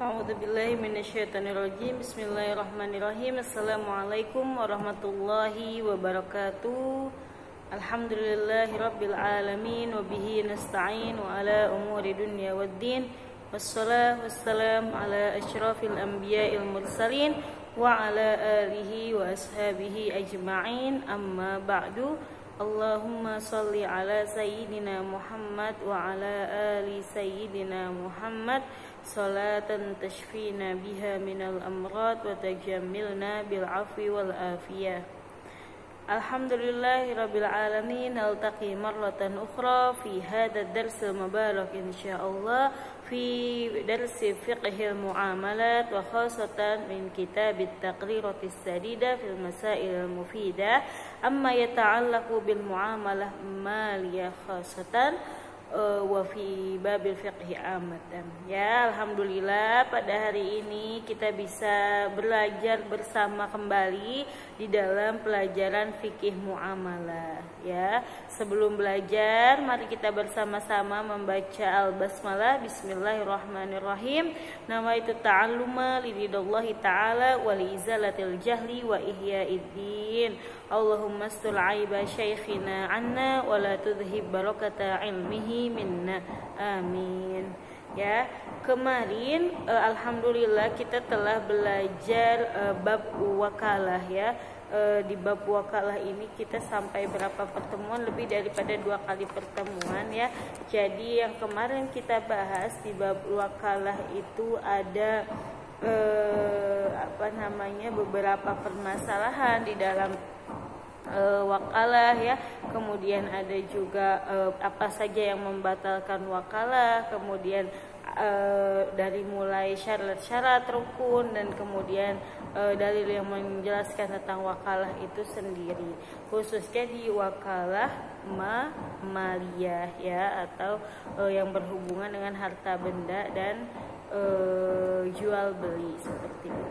A'udzubillahi minasyaitonirrajim. Bismillahirrahmanirrahim. Assalamualaikum warahmatullahi wabarakatuh. Alhamdulillahirabbil alamin wa bihi nasta'in wa ala umuri dunya waddin. Wassalatu wassalamu ala asyrafil anbiya'il mursalin wa ala alihi wa ashabihi ajma'in. Amma ba'du. Allahumma salli ala sayyidina Muhammad wa ala ali sayyidina Muhammad salatan tashfina biha minal amrad wa tajammilna bil afwi wal afiyah. Alhamdulillahi rabbil alamin. Naltaqi marratan ukhra fi hadha ad-dars al-mubarak insyaallah fi darsi fiqhil muamalat wa khasatan min kitab at-taqrirat as-sadida fil masail al-mufidah amma yata'allaqu bil muamalah maliyah khasatan wa fi babil fiqhi amatan. Ya, alhamdulillah pada hari ini kita bisa belajar bersama kembali di dalam pelajaran fikih muamalah. Ya, sebelum belajar mari kita bersama-sama membaca al-basmalah. Bismillahirrahmanirrahim. Nama itu ta'alluma lillahi ta'ala wa li izalatil jahli wa ihyaiddin. Allahumma astur aiba syekhina anna wa la tudhib barakata ilmihi minna. Amin. Ya, kemarin alhamdulillah kita telah belajar bab wakalah ya. Di bab wakalah ini kita sampai berapa pertemuan? Lebih daripada 2 kali pertemuan ya. Jadi yang kemarin kita bahas di bab wakalah itu ada beberapa permasalahan di dalam wakalah ya. Kemudian ada juga apa saja yang membatalkan wakalah, kemudian dari mulai syarat-syarat rukun, dan kemudian dalil yang menjelaskan tentang wakalah itu sendiri, khususnya di wakalah maliyah ya, atau yang berhubungan dengan harta benda dan jual beli seperti itu.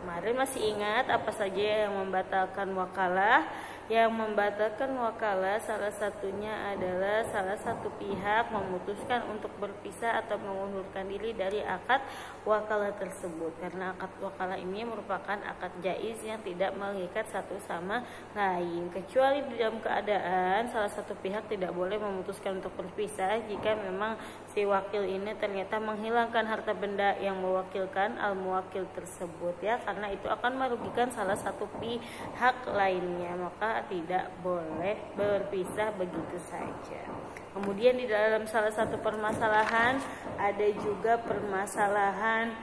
Kemarin masih ingat apa saja yang membatalkan wakalah? Yang membatalkan wakalah salah satunya adalah salah satu pihak memutuskan untuk berpisah atau mengundurkan diri dari akad wakalah tersebut, karena akad wakalah ini merupakan akad jaiz yang tidak mengikat satu sama lain, kecuali di dalam keadaan salah satu pihak tidak boleh memutuskan untuk berpisah jika memang si wakil ini ternyata menghilangkan harta benda yang mewakilkan al-muwakil tersebut ya, karena itu akan merugikan salah satu pihak lainnya, maka tidak boleh berpisah begitu saja. Kemudian di dalam salah satu permasalahan ada juga permasalahan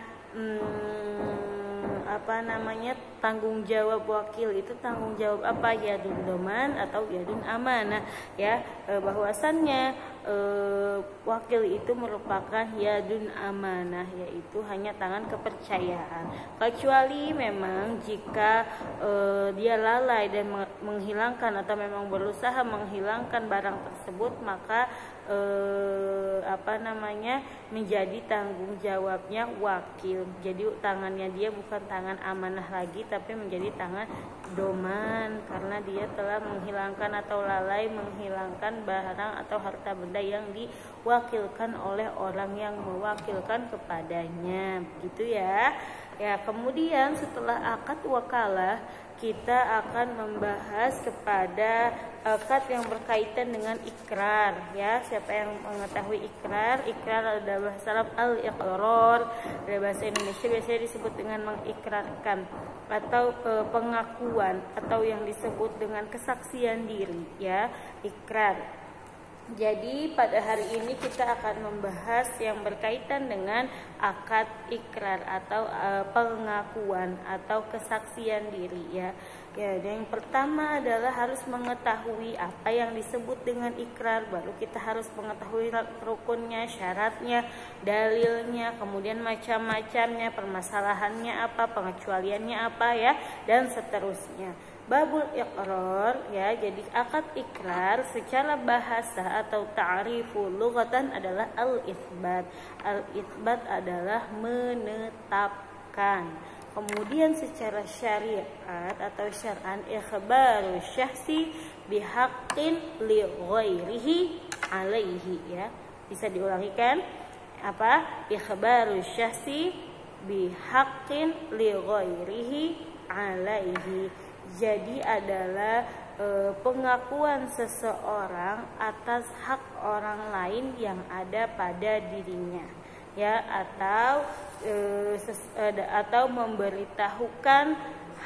tanggung jawab wakil. Itu tanggung jawab apa? Yadun doman atau yadun amanah ya, bahwasannya wakil itu merupakan yadun amanah, yaitu hanya tangan kepercayaan, kecuali memang jika dia lalai dan menghilangkan atau memang berusaha menghilangkan barang tersebut, maka menjadi tanggung jawabnya wakil. Jadi tangannya dia bukan tangan amanah lagi, tapi menjadi tangan doman, karena dia telah menghilangkan atau lalai menghilangkan barang atau harta benda yang diwakilkan oleh orang yang mewakilkan kepadanya, begitu ya. Ya, kemudian setelah akad wakalah kita akan membahas kepada akad yang berkaitan dengan ikrar ya. Siapa yang mengetahui ikrar? Ikrar adalah bahasa Arab al-iqrar, dari bahasa Indonesia biasanya disebut dengan mengikrarkan atau pengakuan, atau yang disebut dengan kesaksian diri ya, ikrar. Jadi pada hari ini kita akan membahas yang berkaitan dengan akad ikrar atau pengakuan atau kesaksian diri ya. Ya, yang pertama adalah harus mengetahui apa yang disebut dengan ikrar, baru kita harus mengetahui rukunnya, syaratnya, dalilnya, kemudian macam-macamnya, permasalahannya apa, pengecualiannya apa ya, dan seterusnya. Babul iqrar ya, jadi akad ikrar secara bahasa atau ta'rifu lughatan adalah al-itsbat. Al-itsbat adalah menetapkan. Kemudian secara syariat atau syar'an, ikhbaru syahsi bihaqqin li ghairihi alaihi ya. Bisa diulangi kan? Apa? Ikhbaru syahsi bihaqqin li ghairihi alaihi. Jadi adalah pengakuan seseorang atas hak orang lain yang ada pada dirinya, ya, atau memberitahukan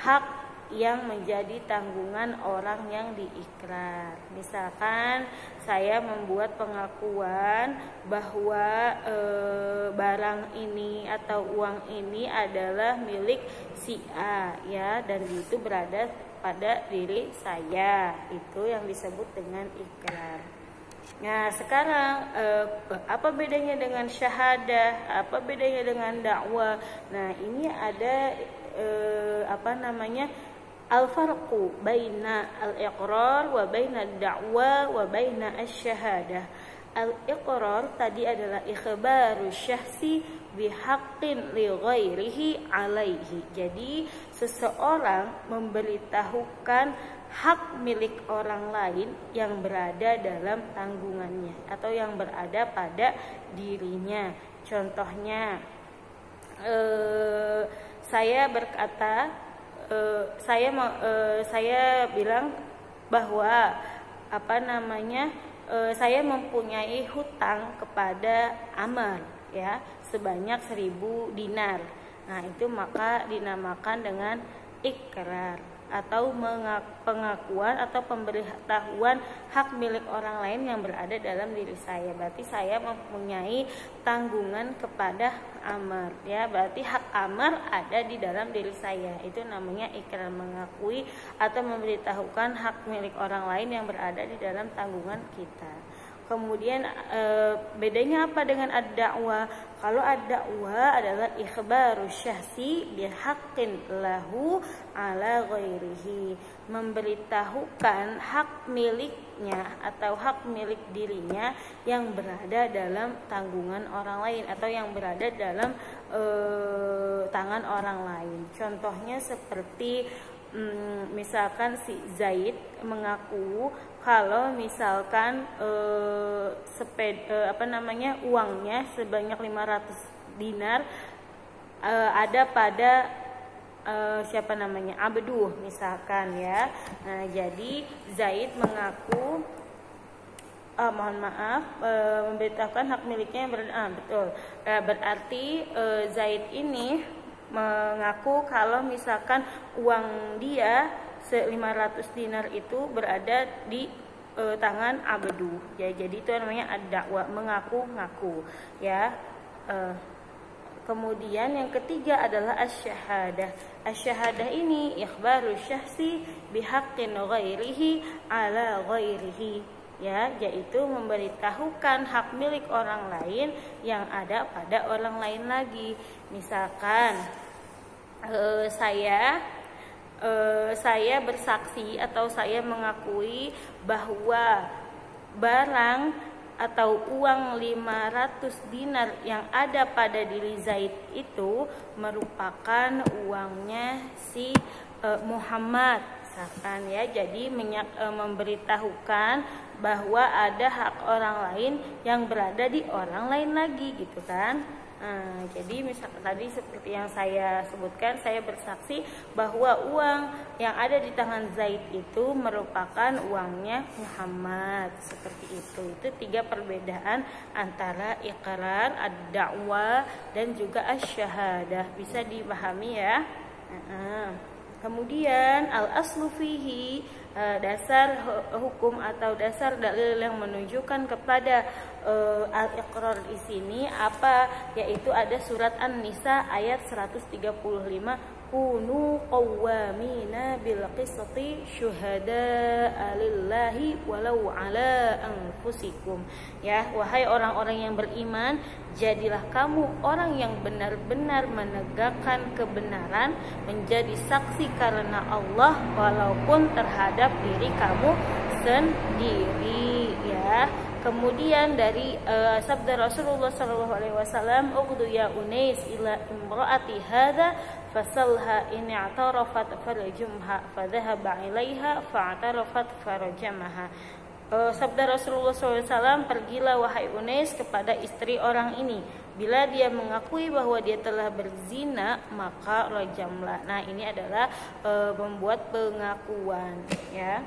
hak yang menjadi tanggungan orang yang diikrar. Misalkan saya membuat pengakuan bahwa barang ini atau uang ini adalah milik si A, ya, dan itu berada pada diri saya. Itu yang disebut dengan ikrar. Nah, sekarang apa bedanya dengan syahadah? Apa bedanya dengan dakwah? Nah, ini ada al-farqu baina al-iqrar wa baina ad-da'wa wa baina asy-syahadah. Al-iqrar tadi adalah ikhbaru syahsi bihaqqin li ghairihi alaihi. Jadi seseorang memberitahukan hak milik orang lain yang berada dalam tanggungannya atau yang berada pada dirinya. Contohnya, saya berkata, saya bilang bahwa saya mempunyai hutang kepada Amr, ya, sebanyak 1000 dinar. Nah, itu maka dinamakan dengan ikrar atau pengakuan atau pemberitahuan hak milik orang lain yang berada dalam diri saya. Berarti saya mempunyai tanggungan kepada Amr, ya, berarti hak Amr ada di dalam diri saya. Itu namanya ikrar, mengakui atau memberitahukan hak milik orang lain yang berada di dalam tanggungan kita. Kemudian bedanya apa dengan ad-da'wah? Kalau ad-da'wah adalah ikhbaru syahsi bihaqqin lahu ala ghairihi, memberitahukan hak miliknya atau hak milik dirinya yang berada dalam tanggungan orang lain atau yang berada dalam tangan orang lain. Contohnya seperti misalkan si Zaid mengaku kalau misalkan uangnya sebanyak 500 dinar ada pada Abduh misalkan, ya. Nah, jadi Zaid mengaku memberitahukan hak miliknya yang betul. Berarti Zaid ini mengaku kalau misalkan uang dia 500 dinar itu berada di tangan Abdu, ya. Jadi itu namanya ad-da'wah, mengaku-ngaku, ya. Kemudian yang ketiga adalah asy-syahadah. Asy-syahadah ini ikhbaru syahsi bihaqqin ghairihi ala ghairihi, ya, yaitu memberitahukan hak milik orang lain yang ada pada orang lain lagi. Misalkan saya bersaksi atau saya mengakui bahwa barang atau uang 500 dinar yang ada pada diri Zaid itu merupakan uangnya si Muhammad, misalkan, ya. Jadi memberitahukan bahwa ada hak orang lain yang berada di orang lain lagi, gitu kan. Jadi misalkan tadi seperti yang saya sebutkan, saya bersaksi bahwa uang yang ada di tangan Zaid itu merupakan uangnya Muhammad, seperti itu. Itu 3 perbedaan antara iqrar, ad-da'wah, dan juga asy-syahadah. Bisa dipahami, ya. Kemudian al-aslu fihi, dasar hukum atau dasar dalil yang menunjukkan kepada al-iqrar di sini apa, yaitu ada surat An-Nisa ayat 135, kunu qawwamina bil qisti syuhada'a lillahi walau ala anfusikum, ya, wahai orang-orang yang beriman, jadilah kamu orang yang benar-benar menegakkan kebenaran, menjadi saksi karena Allah walaupun terhadap diri kamu sendiri, ya. Kemudian dari sabda Rasulullah SAW, "Ughdu ya Unais ila imraati hadza fasalha in i'tarafat farjumha fadhahaba ilaiha fa'tarafat farjamaha." Sabda Rasulullah SAW, pergilah wahai Unais kepada istri orang ini, Bila dia mengakui bahwa dia telah berzina, maka rajamlah. Nah, ini adalah membuat pengakuan, ya.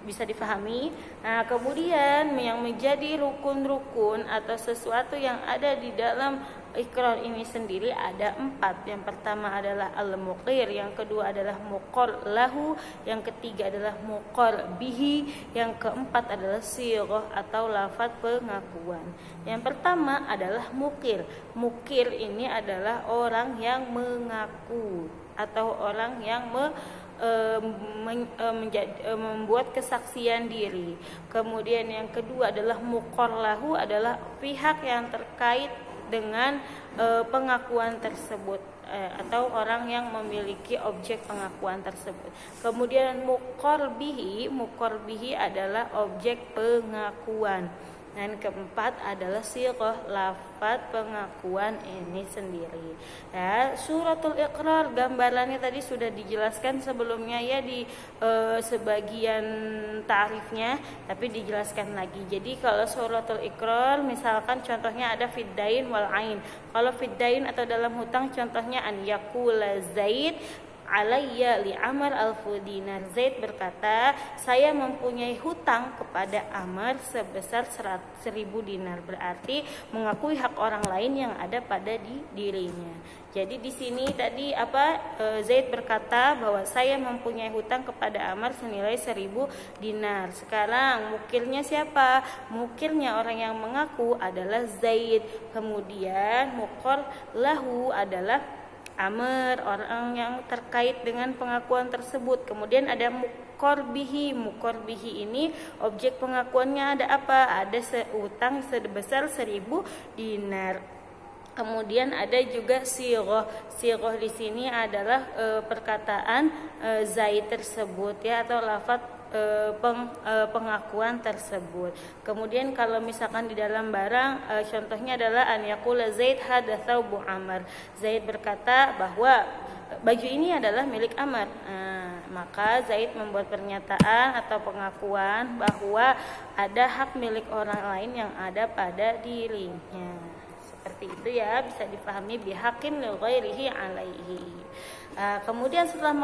Bisa difahami. Nah, kemudian yang menjadi rukun-rukun atau sesuatu yang ada di dalam ikrar ini sendiri ada 4. Yang pertama adalah al-muqir, yang kedua adalah muqar lahu, yang ketiga adalah muqar bihi, yang keempat adalah sighah atau lafaz pengakuan. Yang pertama adalah mukir. Mukir ini adalah orang yang mengaku atau orang yang membuat kesaksian diri. Kemudian yang kedua adalah muqar lahu, adalah pihak yang terkait dengan pengakuan tersebut atau orang yang memiliki objek pengakuan tersebut. Kemudian muqar bihi adalah objek pengakuan. Dan keempat adalah sighah, lafaz pengakuan ini sendiri. Ya, suratul Iqrar gambarannya tadi sudah dijelaskan sebelumnya ya di sebagian ta'rifnya, tapi dijelaskan lagi. Jadi kalau suratul Iqrar misalkan contohnya ada fiddain wal ain. Kalau fiddain atau dalam hutang contohnya an yaqula Zaid alayya li Amr alfu dinar. Zaid berkata, saya mempunyai hutang kepada Amr sebesar 1.000 dinar. Berarti mengakui hak orang lain yang ada pada dirinya. Jadi di sini tadi Zaid berkata bahwa saya mempunyai hutang kepada Amr senilai 1.000 dinar. Sekarang mukilnya siapa? Mukilnya orang yang mengaku adalah Zaid. Kemudian muqar lahu adalah Amr, orang yang terkait dengan pengakuan tersebut. Kemudian ada muqar bihi. Muqar bihi ini objek pengakuannya ada apa? Ada utang sebesar 1.000 dinar. Kemudian ada juga sighah. Sighah di sini adalah perkataan Zaid tersebut ya, atau lafaz pengakuan tersebut. Kemudian kalau misalkan di dalam barang contohnya adalah an yaqula Zaid hadatsa Bu Amr. Zaid berkata bahwa baju ini adalah milik Amr. Maka Zaid membuat pernyataan atau pengakuan bahwa ada hak milik orang lain yang ada pada dirinya. Seperti itu ya, bisa dipahami bihakim li ghairihi alaihi. Kemudian setelah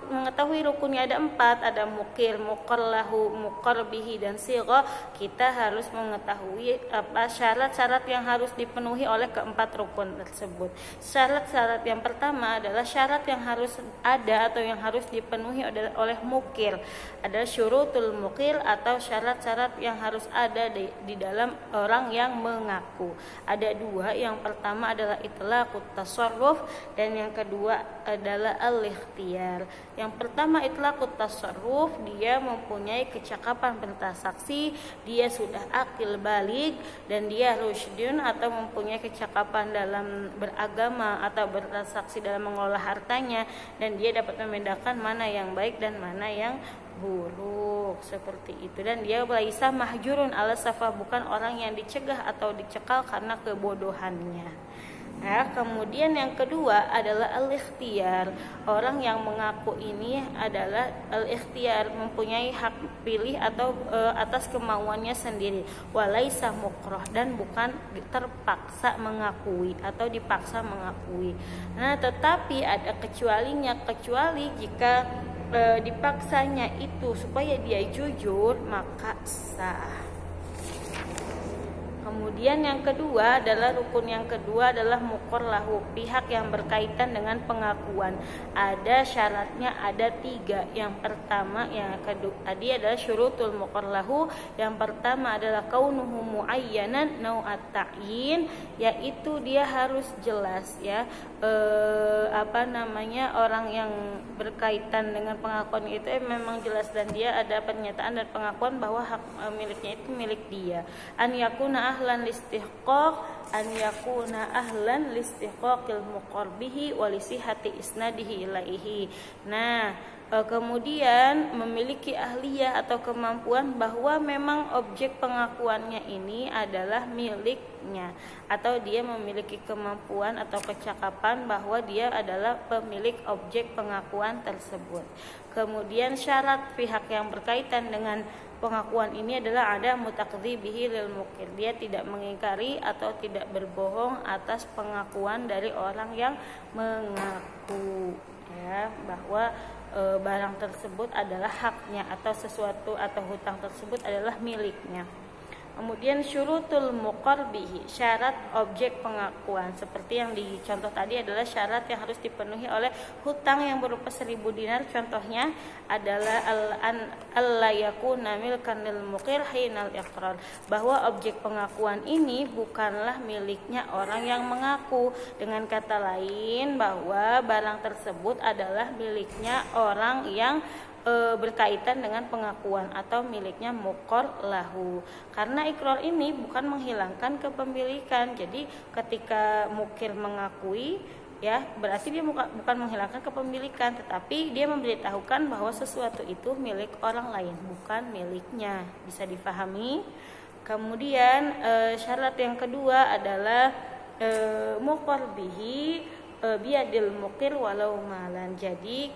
mengetahui rukunnya ada 4, ada mukir, muqar lahu, muqar bihi, dan sighah, kita harus mengetahui syarat-syarat yang harus dipenuhi oleh keempat rukun tersebut. Syarat-syarat yang pertama adalah syarat yang harus ada atau yang harus dipenuhi oleh mukir. Ada syurutul mukir atau syarat-syarat yang harus ada di dalam orang yang mengaku. Ada 2, yang pertama adalah itlaqut tasarruf dan yang kedua adalah al-ikhtiyar. Yang pertama itlaqut tasarruf, dia mempunyai kecakapan bertransaksi, dia sudah akil baligh dan dia rusydun atau mempunyai kecakapan dalam beragama atau bertransaksi dalam mengelola hartanya, dan dia dapat membedakan mana yang baik dan mana yang buruk, seperti itu. Dan dia laisa mahjurun ala safah, bukan orang yang dicegah atau dicekal karena kebodohannya. Nah, kemudian yang kedua adalah al-ikhtiyar. Orang yang mengaku ini adalah al-ikhtiyar, mempunyai hak pilih atau atas kemauannya sendiri. Walaisa mukrah, dan bukan terpaksa mengakui atau dipaksa mengakui. Nah, tetapi ada kecualinya, kecuali jika dipaksanya itu supaya dia jujur, maka sah. Kemudian yang kedua adalah rukun yang kedua adalah muqar lahu, pihak yang berkaitan dengan pengakuan. Ada syaratnya, ada 3. Yang pertama, yang kedua tadi adalah syurutul muqar lahu. Yang pertama adalah kaunuhu muayyanan nau'at ta'yin, yaitu dia harus jelas ya, orang yang berkaitan dengan pengakuan itu memang jelas dan dia ada pernyataan dan pengakuan bahwa hak miliknya itu milik dia. An yakuna ahlan listihqaq, an yakuna ahlan listihqaqil muqar bihi wa li sihhati isnadihi ilaihi. Nah, kemudian memiliki ahliyah atau kemampuan bahwa memang objek pengakuannya ini adalah miliknya, atau dia memiliki kemampuan atau kecakapan bahwa dia adalah pemilik objek pengakuan tersebut. Kemudian syarat pihak yang berkaitan dengan pengakuan ini adalah ada mutakdzibihi lil mukir, dia tidak mengingkari atau tidak tidak berbohong atas pengakuan dari orang yang mengaku, ya, bahwa barang tersebut adalah haknya atau sesuatu atau hutang tersebut adalah miliknya. Kemudian syurutul muqar bihi, syarat objek pengakuan. Seperti yang dicontoh tadi adalah syarat yang harus dipenuhi oleh hutang yang berupa 1000 dinar. Contohnya adalah al-layakuna milkan lil muqir hinal iqrar, bahwa objek pengakuan ini bukanlah miliknya orang yang mengaku. Dengan kata lain, bahwa barang tersebut adalah miliknya orang yang berkaitan dengan pengakuan atau miliknya muqar lahu. Karena ikrar ini bukan menghilangkan kepemilikan. Jadi ketika mukir mengakui, ya, berarti dia bukan menghilangkan kepemilikan, tetapi dia memberitahukan bahwa sesuatu itu milik orang lain, bukan miliknya. Bisa difahami? Kemudian syarat yang kedua adalah muqar bihi biadil mukir walau malan. Jadi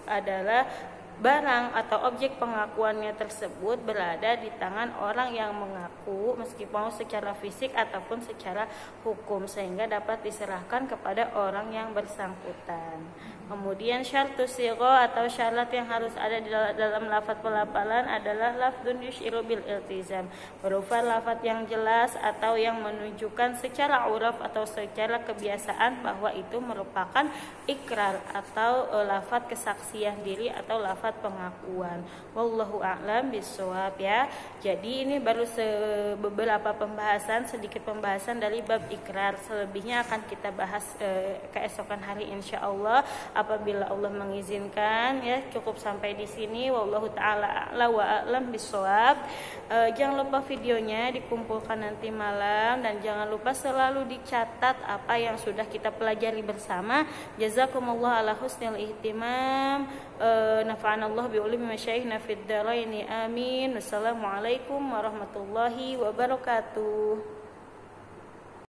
adalah barang atau objek pengakuannya tersebut berada di tangan orang yang mengaku, meskipun secara fisik ataupun secara hukum, sehingga dapat diserahkan kepada orang yang bersangkutan. Kemudian syartus sigha atau syarat yang harus ada di dalam lafaz pelafalan adalah lafdzun yushiru bil iltizam, berupa lafaz yang jelas atau yang menunjukkan secara uraf atau secara kebiasaan bahwa itu merupakan ikrar atau lafaz kesaksian diri atau lafaz pengakuan. Wallahu a'lam bishawab, ya. Jadi ini baru beberapa pembahasan, sedikit pembahasan dari bab ikrar. Selebihnya akan kita bahas keesokan hari insyaallah apabila Allah mengizinkan, ya. Cukup sampai di sini. Wallahu taala a'la wa a'lam bishawab. Jangan lupa videonya dikumpulkan nanti malam, dan jangan lupa selalu dicatat apa yang sudah kita pelajari bersama. Jazakumullah ala husnil ihtimam. Nafa'anallah bi ulumi masyayikhna fid dharaini amin. Wassalamualaikum warahmatullahi wabarakatuh.